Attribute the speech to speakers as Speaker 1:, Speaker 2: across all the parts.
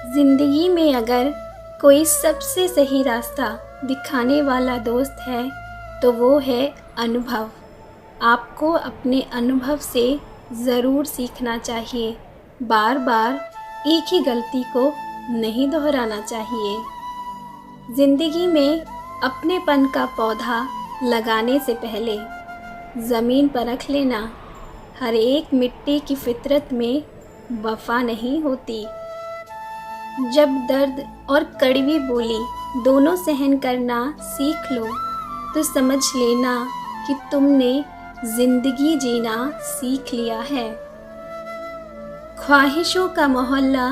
Speaker 1: ज़िंदगी में अगर कोई सबसे सही रास्ता दिखाने वाला दोस्त है तो वो है अनुभव। आपको अपने अनुभव से ज़रूर सीखना चाहिए। बार बार एक ही गलती को नहीं दोहराना चाहिए। ज़िंदगी में अपनेपन का पौधा लगाने से पहले ज़मीन परख लेना। हर एक मिट्टी की फितरत में वफ़ा नहीं होती। जब दर्द और कड़वी बोली दोनों सहन करना सीख लो तो समझ लेना कि तुमने ज़िंदगी जीना सीख लिया है। ख्वाहिशों का मोहल्ला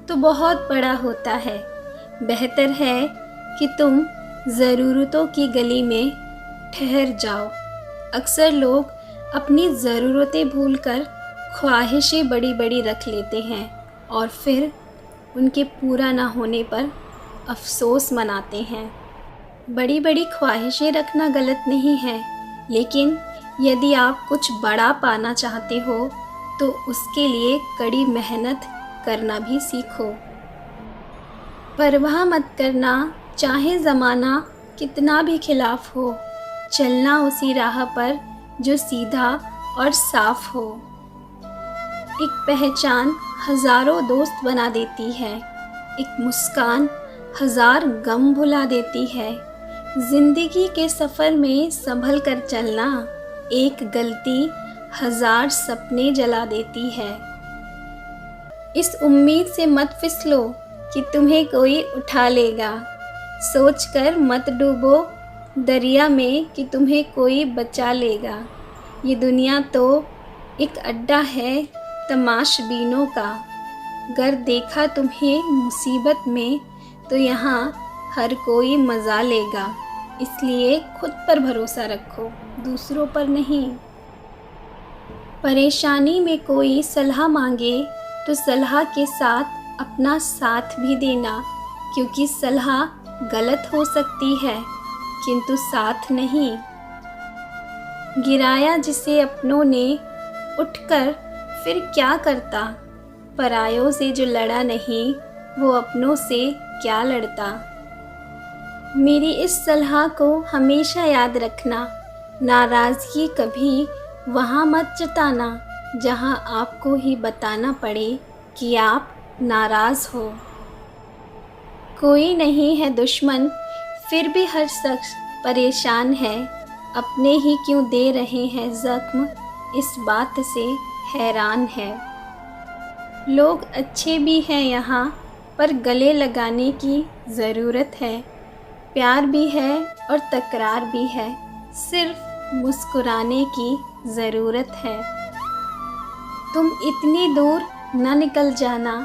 Speaker 1: तो बहुत बड़ा होता है। बेहतर है कि तुम ज़रूरतों की गली में ठहर जाओ। अक्सर लोग अपनी ज़रूरतें भूलकर ख्वाहिशें बड़ी बड़ी रख लेते हैं और फिर उनके पूरा ना होने पर अफ़सोस मनाते हैं। बड़ी बड़ी ख्वाहिशें रखना गलत नहीं है, लेकिन यदि आप कुछ बड़ा पाना चाहते हो तो उसके लिए कड़ी मेहनत करना भी सीखो। परवाह मत करना चाहे ज़माना कितना भी खिलाफ हो, चलना उसी राह पर जो सीधा और साफ हो। एक पहचान हज़ारों दोस्त बना देती है, एक मुस्कान हज़ार गम भुला देती है। ज़िंदगी के सफ़र में संभल कर चलना, एक गलती हज़ार सपने जला देती है। इस उम्मीद से मत फिसलो कि तुम्हें कोई उठा लेगा। सोचकर मत डूबो दरिया में कि तुम्हें कोई बचा लेगा। ये दुनिया तो एक अड्डा है तमाशबीनों का। गर देखा तुम्हें मुसीबत में तो यहाँ हर कोई मज़ा लेगा। इसलिए खुद पर भरोसा रखो, दूसरों पर नहीं। परेशानी में कोई सलाह मांगे तो सलाह के साथ अपना साथ भी देना, क्योंकि सलाह गलत हो सकती है किंतु साथ नहीं। गिराया जिसे अपनों ने उठकर फिर क्या करता। परायों से जो लड़ा नहीं वो अपनों से क्या लड़ता। मेरी इस सलाह को हमेशा याद रखना, नाराज़गी कभी वहाँ मत जताना जहाँ आपको ही बताना पड़े कि आप नाराज़ हो। कोई नहीं है दुश्मन फिर भी हर शख्स परेशान है। अपने ही क्यों दे रहे हैं ज़ख्म, इस बात से हैरान है। लोग अच्छे भी हैं यहाँ पर गले लगाने की ज़रूरत है। प्यार भी है और तकरार भी है, सिर्फ मुस्कुराने की ज़रूरत है। तुम इतनी दूर न निकल जाना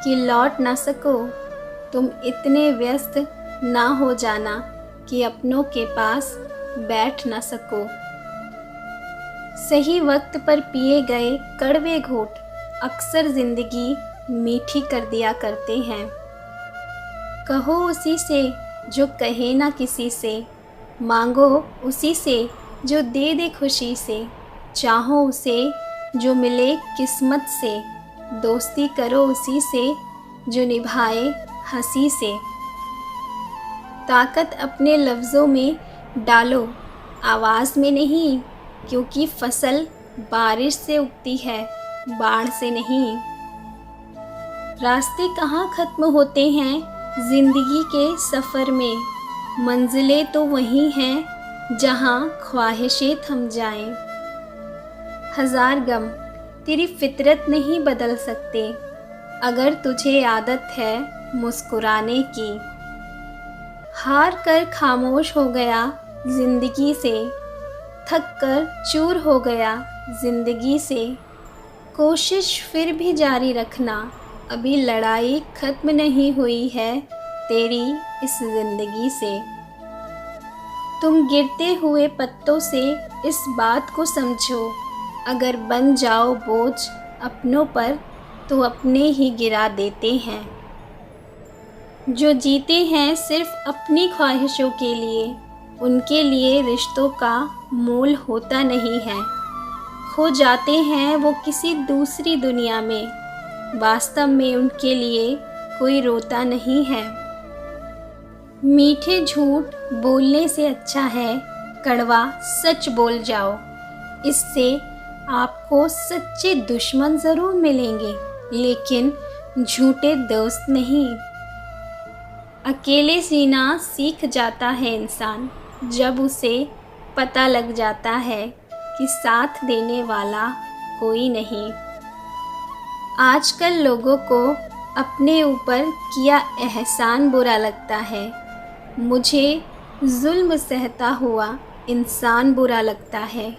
Speaker 1: कि लौट ना सको। तुम इतने व्यस्त ना हो जाना कि अपनों के पास बैठ ना सको। सही वक्त पर पिए गए कड़वे घूंट अक्सर ज़िंदगी मीठी कर दिया करते हैं। कहो उसी से जो कहे ना किसी से, मांगो उसी से जो दे दे खुशी से, चाहो उसे जो मिले किस्मत से, दोस्ती करो उसी से जो निभाए हंसी से। ताकत अपने लफ्ज़ों में डालो, आवाज़ में नहीं, क्योंकि फसल बारिश से उगती है, बाढ़ से नहीं। रास्ते कहाँ ख़त्म होते हैं ज़िंदगी के सफ़र में, मंजिलें तो वहीं हैं जहाँ ख्वाहिशें थम जाएं। हज़ार गम तेरी फितरत नहीं बदल सकते अगर तुझे आदत है मुस्कुराने की। हार कर खामोश हो गया ज़िंदगी से, थक कर चूर हो गया ज़िंदगी से। कोशिश फिर भी जारी रखना, अभी लड़ाई ख़त्म नहीं हुई है तेरी इस ज़िंदगी से। तुम गिरते हुए पत्तों से इस बात को समझो, अगर बन जाओ बोझ अपनों पर तो अपने ही गिरा देते हैं। जो जीते हैं सिर्फ अपनी ख्वाहिशों के लिए, उनके लिए रिश्तों का मोल होता नहीं है। खो जाते हैं वो किसी दूसरी दुनिया में, वास्तव में उनके लिए कोई रोता नहीं है। मीठे झूठ बोलने से अच्छा है कड़वा सच बोल जाओ। इससे आपको सच्चे दुश्मन ज़रूर मिलेंगे, लेकिन झूठे दोस्त नहीं। अकेले जीना सीख जाता है इंसान जब उसे पता लग जाता है कि साथ देने वाला कोई नहीं। आजकल लोगों को अपने ऊपर किया एहसान बुरा लगता है। मुझे जुल्म सहता हुआ इंसान बुरा लगता है।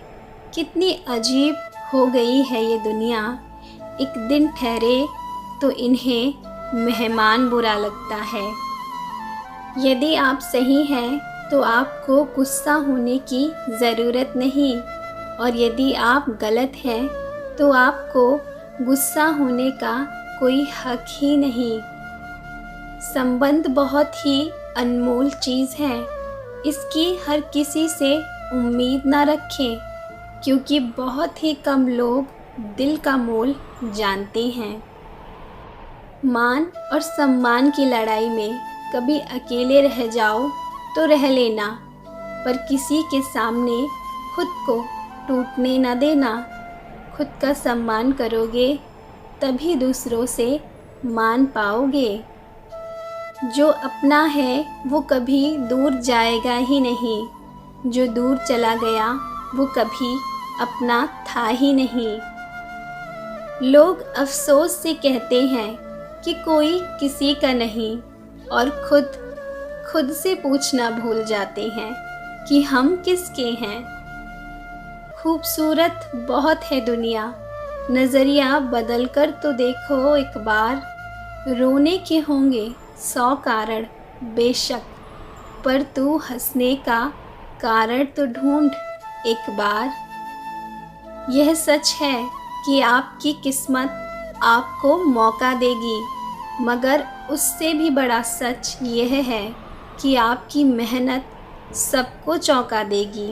Speaker 1: कितनी अजीब हो गई है ये दुनिया। एक दिन ठहरे तो इन्हें मेहमान बुरा लगता है। यदि आप सही हैं तो आपको गुस्सा होने की ज़रूरत नहीं, और यदि आप गलत हैं तो आपको गुस्सा होने का कोई हक ही नहीं। संबंध बहुत ही अनमोल चीज़ है। इसकी हर किसी से उम्मीद ना रखें, क्योंकि बहुत ही कम लोग दिल का मोल जानते हैं। मान और सम्मान की लड़ाई में कभी अकेले रह जाओ तो रह लेना, पर किसी के सामने खुद को टूटने न देना। खुद का सम्मान करोगे तभी दूसरों से मान पाओगे। जो अपना है वो कभी दूर जाएगा ही नहीं। जो दूर चला गया वो कभी अपना था ही नहीं। लोग अफसोस से कहते हैं कि कोई किसी का नहीं, और खुद से पूछना भूल जाते हैं कि हम किसके हैं। खूबसूरत बहुत है दुनिया, नज़रिया बदल कर तो देखो एक बार। रोने के होंगे 100 कारण बेशक, पर तू हंसने का कारण तो ढूंढ एक बार। यह सच है कि आपकी किस्मत आपको मौका देगी, मगर उससे भी बड़ा सच यह है कि आपकी मेहनत सबको चौंका देगी।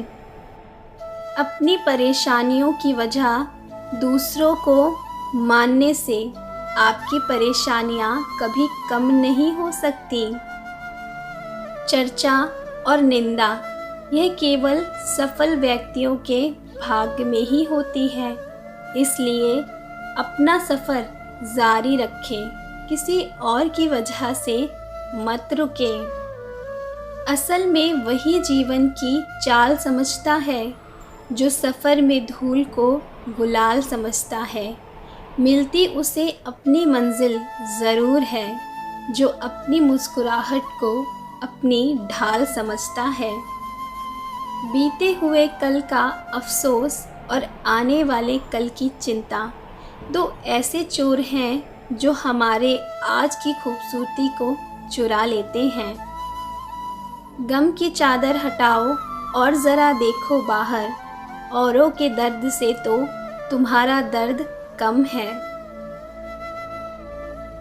Speaker 1: अपनी परेशानियों की वजह दूसरों को मानने से आपकी परेशानियां कभी कम नहीं हो सकती। चर्चा और निंदा यह केवल सफल व्यक्तियों के भाग्य में ही होती है। इसलिए अपना सफ़र जारी रखें, किसी और की वजह से मत रुके। असल में वही जीवन की चाल समझता है जो सफ़र में धूल को गुलाल समझता है। मिलती उसे अपनी मंजिल ज़रूर है, जो अपनी मुस्कुराहट को अपनी ढाल समझता है। बीते हुए कल का अफसोस और आने वाले कल की चिंता दो ऐसे चोर हैं जो हमारे आज की खूबसूरती को चुरा लेते हैं। गम की चादर हटाओ और ज़रा देखो बाहर, औरों के दर्द से तो तुम्हारा दर्द कम है।